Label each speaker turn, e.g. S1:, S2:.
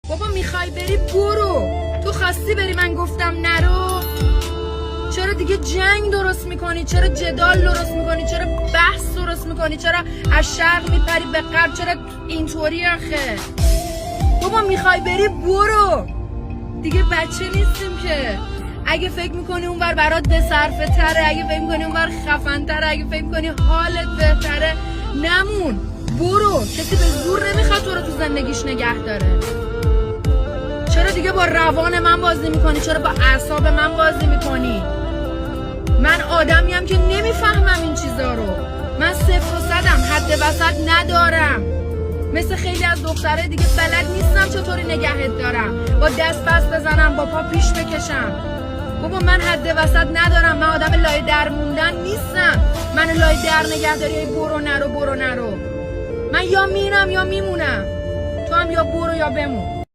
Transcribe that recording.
S1: بابا میخوای بری برو، تو خواستی بری من گفتم نرو. چرا دیگه جنگ درست میکنی؟ چرا جدال درست میکنی؟ چرا بحث درست میکنی؟ چرا از شرق میپری به غرب؟ چرا اینطوری آخه؟ بابا میخوای بری برو، دیگه بچه نیستیم که. اگه فکر میکنی اونور برات به صرفه تره، اگه فکر میکنی اونور خفن تره، اگه فکر میکنی حالت بهتره، نمون، برو. کسی به زور نمیخواد تو رو تو زندگیش نگه داره. چرا دیگه با روان من بازی میکنی؟ چرا با اعصاب من بازی میکنی؟ من آدمیم که نمیفهمم این چیزا رو. من 0 و 100م، حد وسط ندارم. مثل خیلی از دختره دیگه بلد نیستم چطوری نگهت دارم، با دست پس بزنم، با پا پیش بکشم. بابا من حد وسط ندارم. من آدم لای در موندن نیستم. من لای در نگهداری برو نرو برو نرو. من یا میرم یا میمونم. تو هم یا برو یا بمون.